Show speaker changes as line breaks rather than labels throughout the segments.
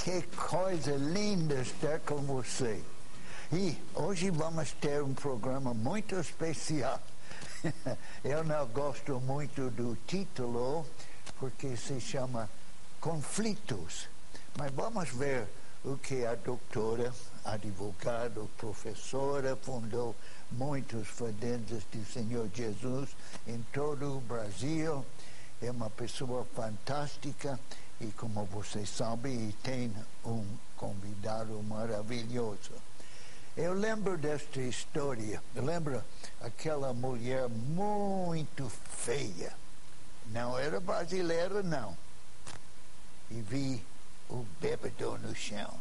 Que coisa linda estar com você. E hoje vamos ter um programa muito especial. Eu não gosto muito do título, porque se chama Conflitos. Mas vamos ver o que a doutora, advogada, professora, fundou muitos Fazendeiros do Senhor Jesus em todo o Brasil. É uma pessoa fantástica e, como você sabe, tem um convidado maravilhoso. Eu lembro desta história. Eu lembro aquela mulher muito feia. Não era brasileira, não. E vi o bêbado no chão.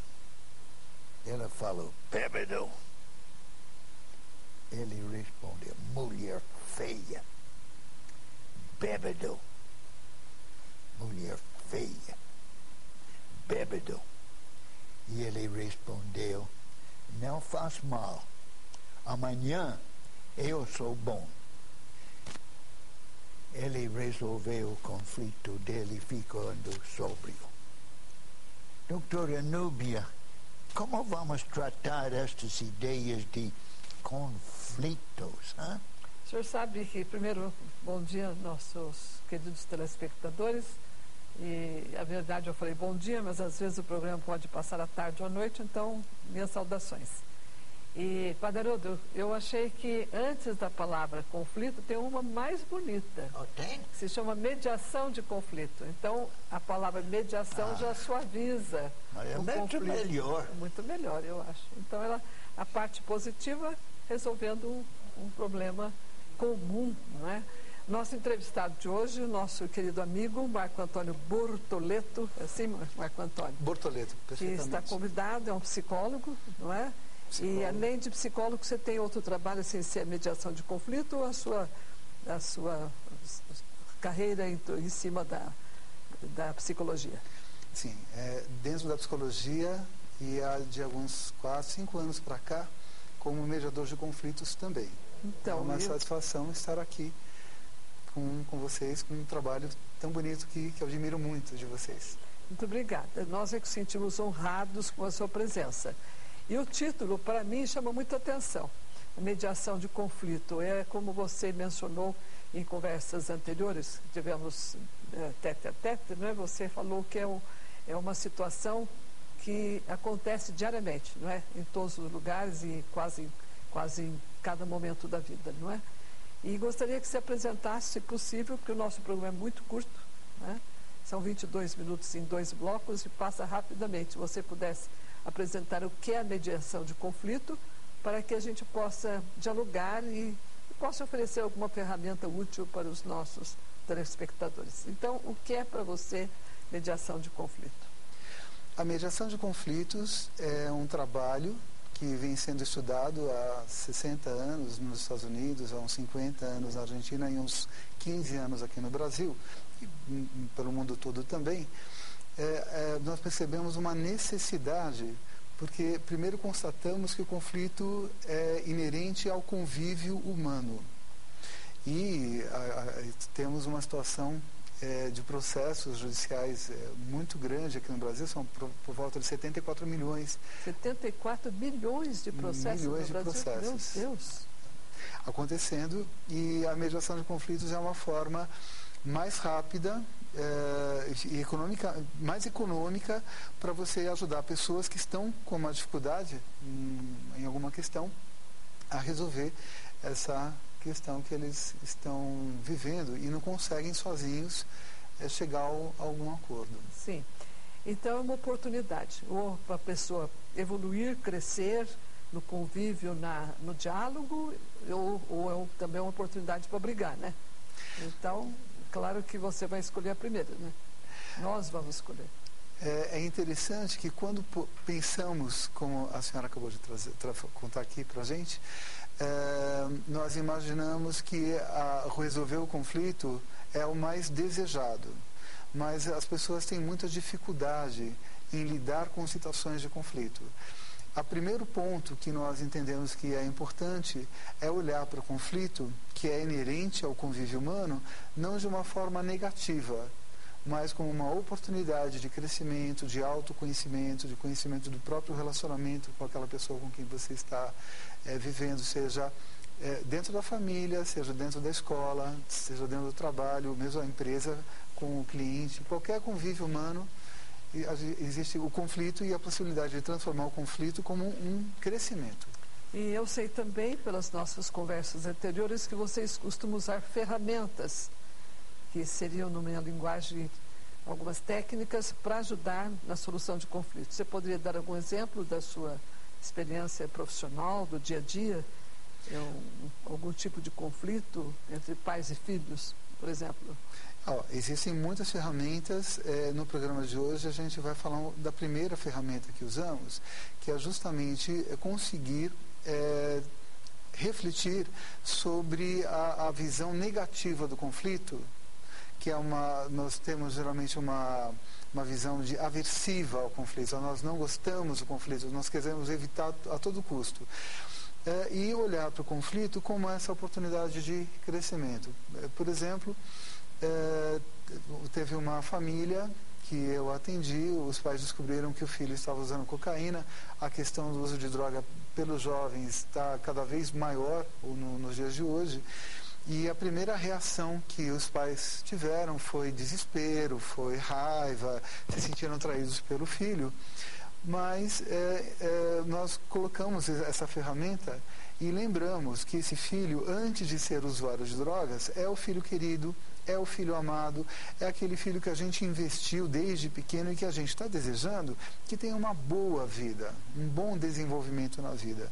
Ela falou, bêbado. Ele respondeu, mulher feia. Bêbado. Mulher feia. Bêbado. E ele respondeu, não faz mal. Amanhã eu sou bom. Ele resolveu o conflito dele ficando sóbrio. Doutora Núbia, como vamos tratar estas ideias de conflitos? Hein?
O senhor sabe que, primeiro, bom dia aos nossos queridos telespectadores. E, a verdade, eu falei bom dia, mas às vezes o programa pode passar à tarde ou à noite, então, minhas saudações. E, Padre Haroldo, eu achei que antes da palavra conflito tem uma mais bonita.
Oh, tem?
Que se chama mediação de conflito. Então, a palavra mediação já suaviza
É
o
muito
conflito.
melhor.
Muito melhor, eu acho. Então, a parte positiva resolvendo um problema comum, não é? Nosso entrevistado de hoje, o nosso querido amigo Marco Antônio Bortoleto, é assim, Marco Antônio?
Bortoleto,
Que
perfeitamente.
está convidado, é um psicólogo, não é? Psicólogo. E além de psicólogo, você tem outro trabalho sem ser mediação de conflito ou a sua carreira em cima da psicologia?
Sim, dentro da psicologia e há de alguns 4, 5 anos para cá, como mediador de conflitos também.
Então,
é uma satisfação estar aqui com vocês, com um trabalho tão bonito que eu admiro muito de vocês.
Muito obrigada. Nós é que sentimos honrados com a sua presença. E o título, para mim, chama muita atenção. Mediação de conflito. É como você mencionou em conversas anteriores, tivemos tete a tete, não é? Você falou que é uma situação que acontece diariamente, não é? Em todos os lugares e quase em cada momento da vida, não é? E gostaria que se apresentasse, se possível, porque o nosso programa é muito curto, né? São 22 minutos em 2 blocos e passa rapidamente. Se você pudesse apresentar o que é a mediação de conflito, para que a gente possa dialogar e possa oferecer alguma ferramenta útil para os nossos telespectadores. Então, o que é para você mediação de conflito?
A mediação de conflitos é um trabalho que vem sendo estudado há 60 anos nos Estados Unidos, há uns 50 anos na Argentina e uns 15 anos aqui no Brasil, e pelo mundo todo também. Nós percebemos uma necessidade, porque primeiro constatamos que o conflito é inerente ao convívio humano. E temos uma situação de processos judiciais muito grande aqui no Brasil, são por volta de 74 milhões.
74 milhões de processos
milhões
no Brasil?
De processos.
Meu Deus!
Acontecendo, e a mediação de conflitos é uma forma mais rápida e mais econômica para você ajudar pessoas que estão com uma dificuldade em alguma questão a resolver essa questão que eles estão vivendo e não conseguem sozinhos chegar a algum acordo.
Sim. Então é uma oportunidade, ou para a pessoa evoluir, crescer no convívio, no diálogo, ou também uma oportunidade para brigar, né? Então, claro que você vai escolher a primeira, né? Nós vamos escolher.
É interessante que quando pensamos, como a senhora acabou de contar aqui para a gente, nós imaginamos que resolver o conflito é o mais desejado, mas as pessoas têm muita dificuldade em lidar com situações de conflito. O primeiro ponto que nós entendemos que é importante é olhar para o conflito, que é inerente ao convívio humano, não de uma forma negativa, mas como uma oportunidade de crescimento, de autoconhecimento, de conhecimento do próprio relacionamento com aquela pessoa com quem você está vivendo, seja dentro da família, seja dentro da escola, seja dentro do trabalho, mesmo a empresa com o cliente, qualquer convívio humano, existe o conflito e a possibilidade de transformar o conflito como um crescimento.
E eu sei também, pelas nossas conversas anteriores, que vocês costumam usar ferramentas, que seriam, numa linguagem, algumas técnicas para ajudar na solução de conflitos. Você poderia dar algum exemplo da sua experiência profissional, do dia a dia? Algum tipo de conflito entre pais e filhos, por exemplo?
Existem muitas ferramentas. No programa de hoje a gente vai falar da primeira ferramenta que usamos, que é justamente conseguir refletir sobre a visão negativa do conflito, que nós temos geralmente uma visão aversiva ao conflito. Nós não gostamos do conflito, nós queremos evitar a todo custo. E olhar para o conflito como essa oportunidade de crescimento. Por exemplo, teve uma família que eu atendi, os pais descobriram que o filho estava usando cocaína. A questão do uso de droga pelos jovens está cada vez maior nos dias de hoje. E a primeira reação que os pais tiveram foi desespero, foi raiva, se sentiram traídos pelo filho. Mas nós colocamos essa ferramenta e lembramos que esse filho, antes de ser usuário de drogas, é o filho querido, é o filho amado, é aquele filho que a gente investiu desde pequeno e que a gente está desejando que tenha uma boa vida, um bom desenvolvimento na vida.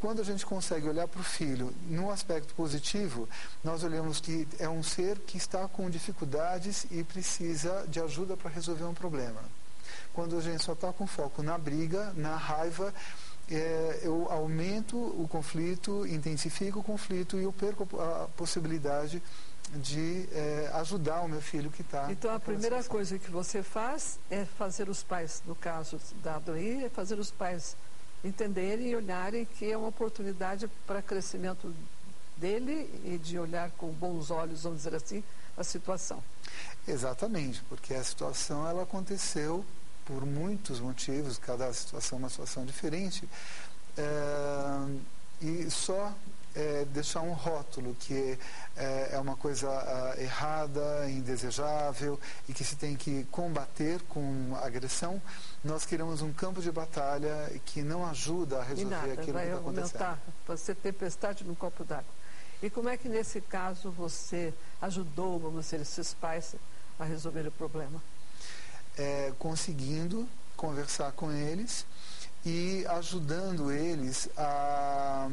Quando a gente consegue olhar para o filho no aspecto positivo, nós olhamos que é um ser que está com dificuldades e precisa de ajuda para resolver um problema. Quando a gente só está com foco na briga, na raiva, eu aumento o conflito, intensifico o conflito e eu perco a possibilidade de ajudar o meu filho que está...
Então, a primeira coisa que você faz é fazer os pais, no caso dado aí, é fazer os pais entenderem e olharem que é uma oportunidade para crescimento dele e de olhar com bons olhos, vamos dizer assim, a situação.
Exatamente, porque a situação ela aconteceu por muitos motivos, cada situação é uma situação diferente, e só deixar um rótulo que é uma coisa errada, indesejável e que se tem que combater com agressão, nós criamos um campo de batalha que não ajuda a resolver aquilo que está acontecendo.
Vai aumentar, você tempestade no copo d'água. E como é que nesse caso você ajudou, vamos dizer, esses pais a resolver o problema?
Conseguindo conversar com eles e ajudando eles a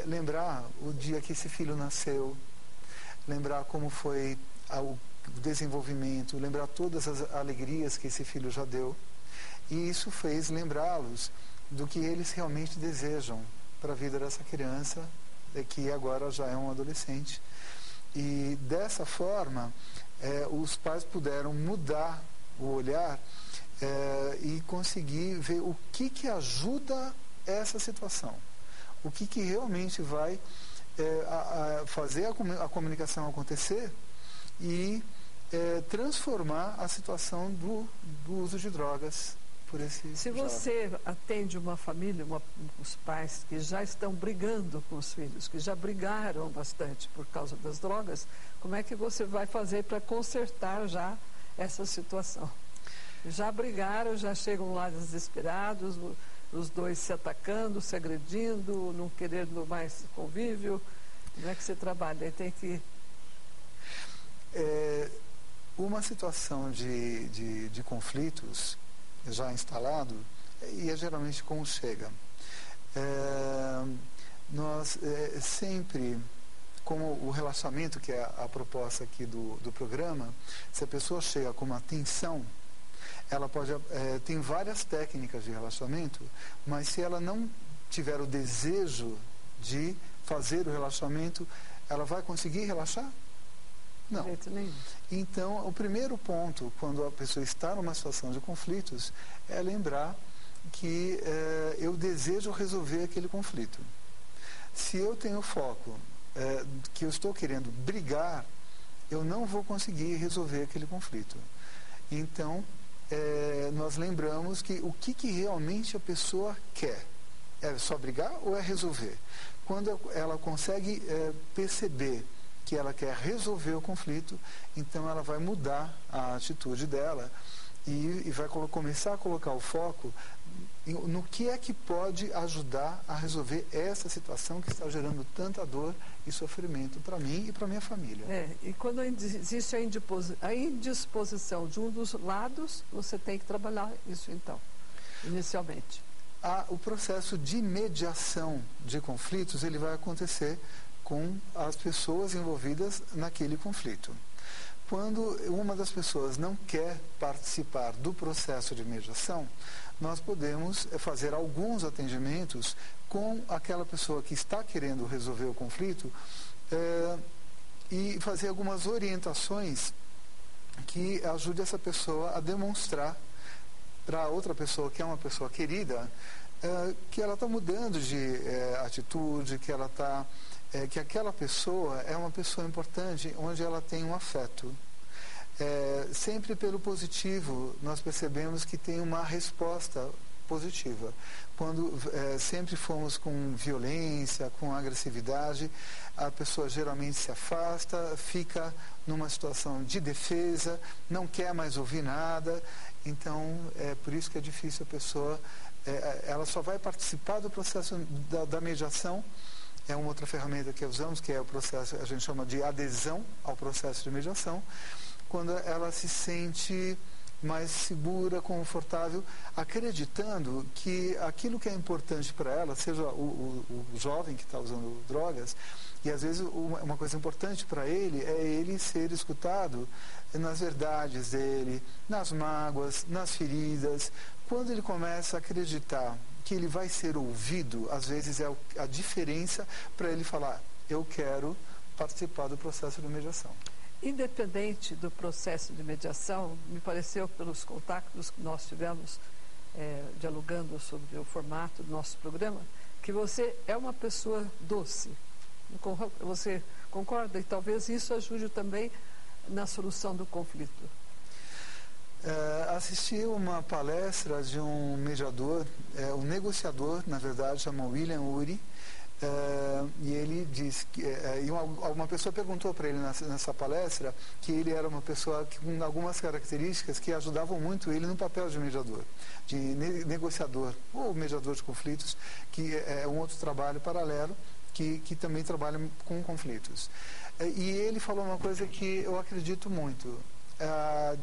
lembrar o dia que esse filho nasceu, lembrar como foi o desenvolvimento, lembrar todas as alegrias que esse filho já deu. E isso fez lembrá-los do que eles realmente desejam para a vida dessa criança, que agora já é um adolescente. E dessa forma, os pais puderam mudar o olhar e conseguir ver o que ajuda essa situação. O que realmente vai fazer a comunicação acontecer e transformar a situação do uso de drogas por esse
Se você atende uma família, os pais que já estão brigando com os filhos, que já brigaram bastante por causa das drogas, como é que você vai fazer para consertar já essa situação? Já brigaram, já chegam lá desesperados, os dois se atacando, se agredindo, não querendo mais convívio. Como é que você trabalha? Aí tem que...
Uma situação de conflitos já instalado, e geralmente como chega. Nós sempre, como o relaxamento, que é a proposta aqui do programa, se a pessoa chega com uma tensão, ela pode, tem várias técnicas de relaxamento, mas se ela não tiver o desejo de fazer o relaxamento, ela vai conseguir relaxar? Não.
De jeito nenhum.
Então, o primeiro ponto, quando a pessoa está numa situação de conflitos, é lembrar que eu desejo resolver aquele conflito. Se eu tenho foco que eu estou querendo brigar, eu não vou conseguir resolver aquele conflito. Então, nós lembramos que o que realmente a pessoa quer. É só brigar ou é resolver? Quando ela consegue perceber que ela quer resolver o conflito, então ela vai mudar a atitude dela e vai começar a colocar o foco no que é que pode ajudar a resolver essa situação que está gerando tanta dor e sofrimento para mim e para minha família.
E quando existe a indisposição de um dos lados, você tem que trabalhar isso então, inicialmente.
O processo de mediação de conflitos, ele vai acontecer com as pessoas envolvidas naquele conflito. Quando uma das pessoas não quer participar do processo de mediação, nós podemos fazer alguns atendimentos com aquela pessoa que está querendo resolver o conflito e fazer algumas orientações que ajude essa pessoa a demonstrar para outra pessoa, que é uma pessoa querida, que ela está mudando de atitude, que aquela pessoa é uma pessoa importante, onde ela tem um afeto. Sempre pelo positivo, nós percebemos que tem uma resposta positiva. Quando sempre fomos com violência, com agressividade, a pessoa geralmente se afasta, fica numa situação de defesa, não quer mais ouvir nada. Então, é por isso que é difícil a pessoa... ela só vai participar do processo da mediação. É uma outra ferramenta que usamos, que é o processo, a gente chama de adesão ao processo de mediação, quando ela se sente mais segura, confortável, acreditando que aquilo que é importante para ela, seja o jovem que está usando drogas, e às vezes uma coisa importante para ele é ele ser escutado nas verdades dele, nas mágoas, nas feridas. Quando ele começa a acreditar que ele vai ser ouvido, às vezes é a diferença para ele falar: eu quero participar do processo de mediação.
Independente do processo de mediação, me pareceu, pelos contatos que nós tivemos dialogando sobre o formato do nosso programa, que você é uma pessoa doce. Você concorda? E talvez isso ajude também na solução do conflito.
Assisti uma palestra de um mediador, um negociador, na verdade, chama William Ury, e ele disse que uma pessoa perguntou para ele nessa palestra que ele era uma pessoa com algumas características que ajudavam muito ele no papel de mediador, de negociador ou mediador de conflitos, que é um outro trabalho paralelo que também trabalha com conflitos. E ele falou uma coisa que eu acredito muito: a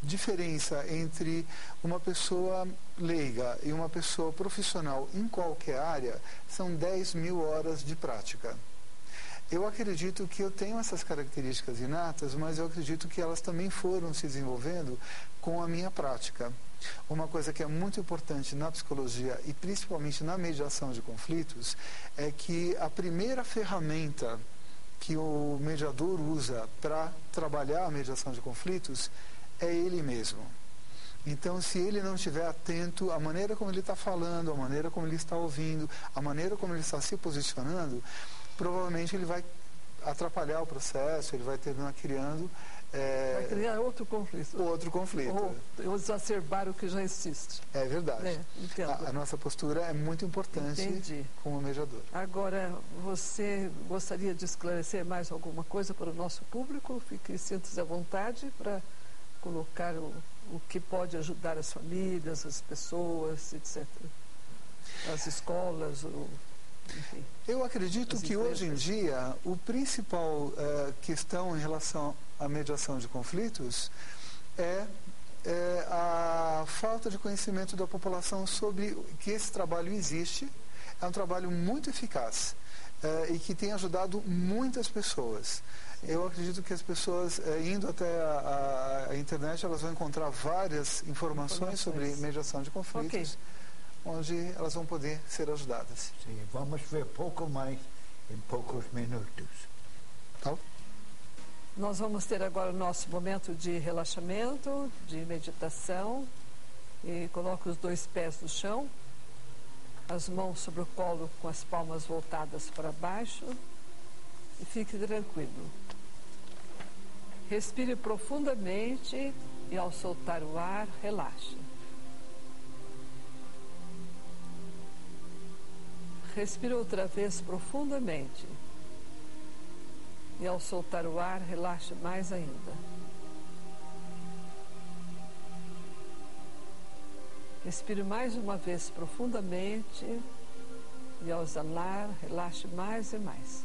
diferença entre uma pessoa leiga e uma pessoa profissional em qualquer área são 10.000 horas de prática. Eu acredito que eu tenho essas características inatas, mas eu acredito que elas também foram se desenvolvendo com a minha prática. Uma coisa que é muito importante na psicologia e principalmente na mediação de conflitos é que a primeira ferramenta que o mediador usa para trabalhar a mediação de conflitos é ele mesmo. Então, se ele não estiver atento à maneira como ele está falando, à maneira como ele está ouvindo, à maneira como ele está se posicionando, provavelmente ele vai atrapalhar o processo, ele vai terminar criando...
vai criar outro conflito.
Outro conflito.
Ou exacerbar o que já existe.
É verdade.
Entendo.
A nossa postura é muito importante como mediador.
Agora, você gostaria de esclarecer mais alguma coisa para o nosso público? Sinta-se à vontade para colocar o que pode ajudar as famílias, as pessoas, etc. As escolas, enfim.
Eu acredito que hoje em dia o principal questão em relação à mediação de conflitos é a falta de conhecimento da população sobre que esse trabalho existe. É um trabalho muito eficaz e que tem ajudado muitas pessoas. Eu acredito que as pessoas, indo até a internet, elas vão encontrar várias informações sobre mediação de conflitos, onde elas vão poder ser ajudadas.
Sim, vamos ver pouco mais em poucos minutos.
Tá?
Nós vamos ter agora o nosso momento de relaxamento, de meditação. E coloque os 2 pés no chão, as mãos sobre o colo com as palmas voltadas para baixo e fique tranquilo. Respire profundamente e, ao soltar o ar, relaxe. Respire outra vez profundamente e, ao soltar o ar, relaxe mais ainda. Respire mais uma vez profundamente e, ao exalar, relaxe mais e mais.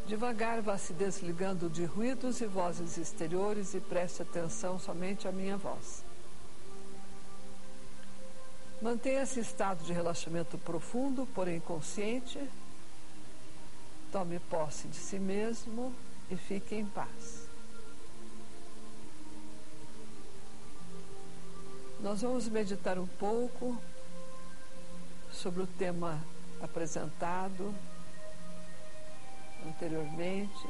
Devagar vá se desligando de ruídos e vozes exteriores e preste atenção somente à minha voz. Mantenha esse estado de relaxamento profundo, porém consciente. Tome posse de si mesmo e fique em paz. Nós vamos meditar um pouco sobre o tema apresentado anteriormente,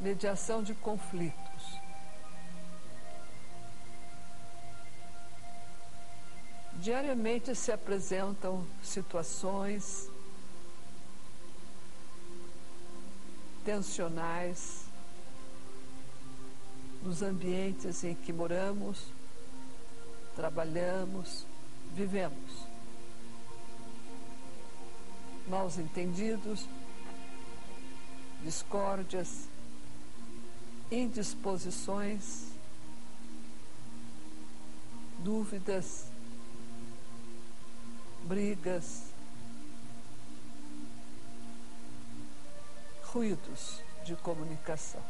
mediação de conflitos. Diariamente se apresentam situações tensionais nos ambientes em que moramos, trabalhamos, vivemos. Mal entendidos, discórdias, indisposições, dúvidas, brigas, ruídos de comunicação.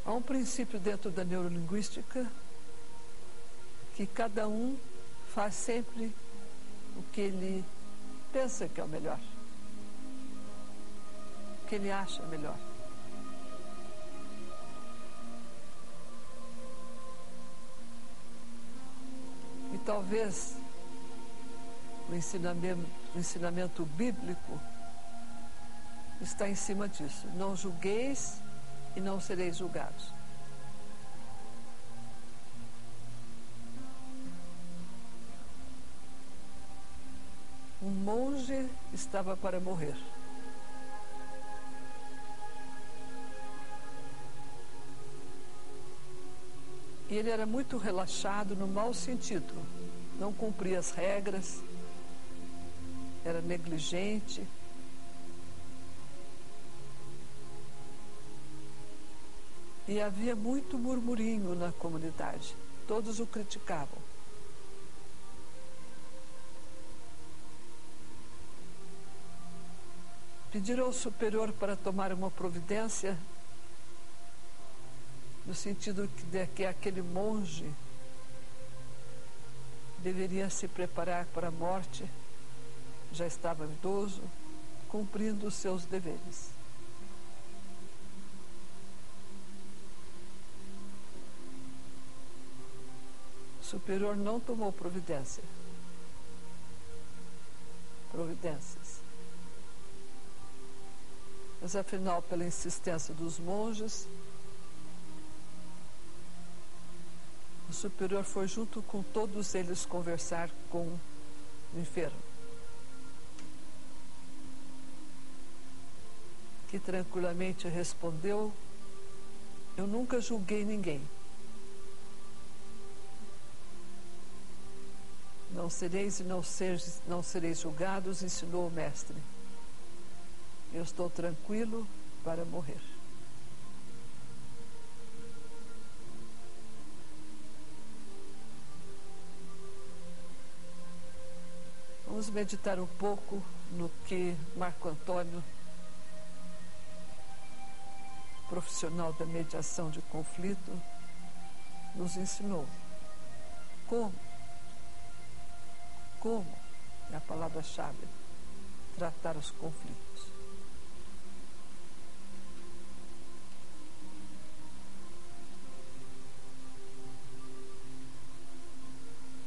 Há um princípio dentro da neurolinguística que cada um faz sempre o que ele pensa que é o melhor, o que ele acha melhor. E talvez o ensinamento bíblico está em cima disso. Não julgueis e não sereis julgados. Um monge estava para morrer. E ele era muito relaxado no mau sentido. Não cumpria as regras, era negligente. E havia muito murmurinho na comunidade. Todos o criticavam. Pediram ao superior para tomar uma providência, no sentido de que aquele monge deveria se preparar para a morte, já estava idoso, cumprindo os seus deveres. O superior não tomou providências. Mas afinal, pela insistência dos monges, o superior foi junto com todos eles conversar com o enfermo, que tranquilamente respondeu: eu nunca julguei ninguém. Não sereis e não sereis julgados, ensinou o mestre. Eu estou tranquilo para morrer. Vamos meditar um pouco no que Marco Antônio, profissional da mediação de conflito, nos ensinou. Como é a palavra-chave, tratar os conflitos.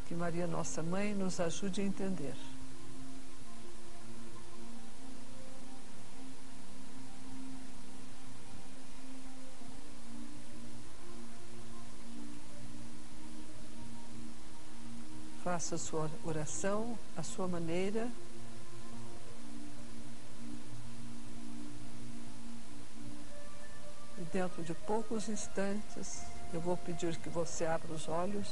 Que Maria, nossa mãe, nos ajude a entender. Faça a sua oração à sua maneira, dentro de poucos instantes, eu vou pedir que você abra os olhos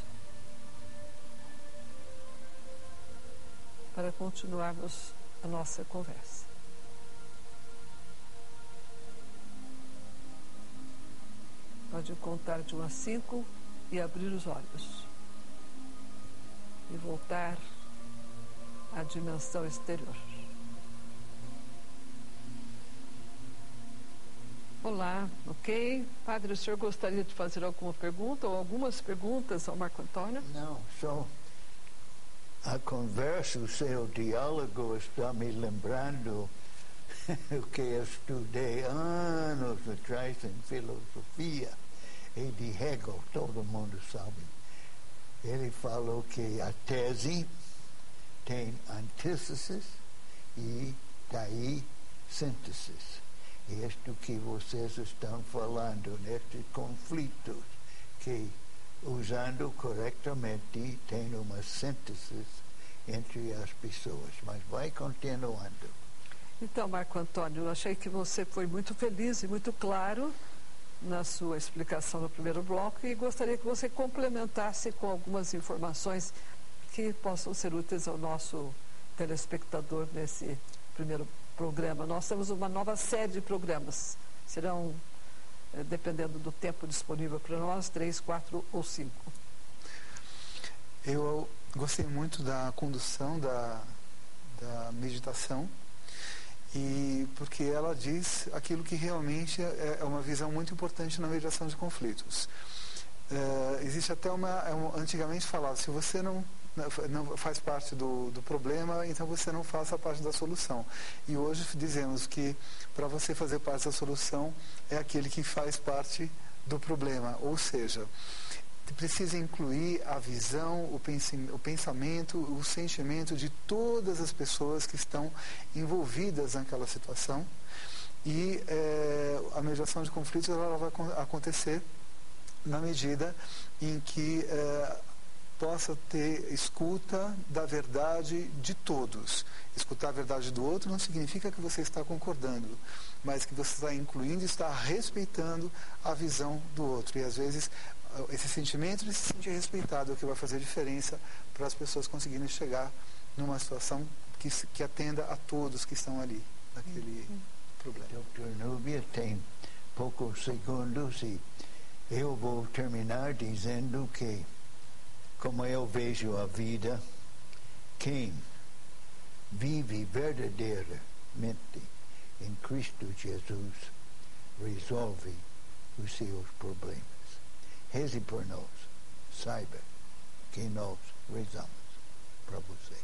para continuarmos a nossa conversa. Pode contar de 1 a 5 e abrir os olhos. E voltar à dimensão exterior. Olá, ok? Padre, o senhor gostaria de fazer alguma pergunta ou algumas perguntas ao Marco Antônio?
Não, só a conversa, o seu diálogo está me lembrando o que eu estudei anos atrás em filosofia e de Hegel, todo mundo sabe. Ele falou que a tese tem antíteses e daí síntese. Isto que vocês estão falando, nestes conflitos, que usando corretamente tem uma síntese entre as pessoas. Mas vai continuando.
Então, Marco Antônio, eu achei que você foi muito feliz e muito claro na sua explicação no primeiro bloco e gostaria que você complementasse com algumas informações que possam ser úteis ao nosso telespectador nesse primeiro programa. Nós temos uma nova série de programas. Serão, dependendo do tempo disponível para nós, 3, 4 ou 5.
Eu gostei muito da condução da meditação, e porque ela diz aquilo que realmente é uma visão muito importante na mediação de conflitos. Existe até antigamente falava, se você não faz parte do problema, então você não faça parte da solução. E hoje dizemos que para você fazer parte da solução é aquele que faz parte do problema, ou seja, precisa incluir a visão, o pensamento, o sentimento de todas as pessoas que estão envolvidas naquela situação. E a mediação de conflitos ela vai acontecer na medida em que possa ter escuta da verdade de todos. Escutar a verdade do outro não significa que você está concordando, mas que você está incluindo e está respeitando a visão do outro. E às vezes esse sentimento de se sentir respeitado é o que vai fazer diferença para as pessoas conseguirem chegar numa situação que atenda a todos que estão ali naquele problema.
Dr. Núbia, tem poucos segundos e eu vou terminar dizendo que, como eu vejo a vida, quem vive verdadeiramente em Cristo Jesus resolve os seus problemas. Reze por nós, saiba que nós rezamos para você.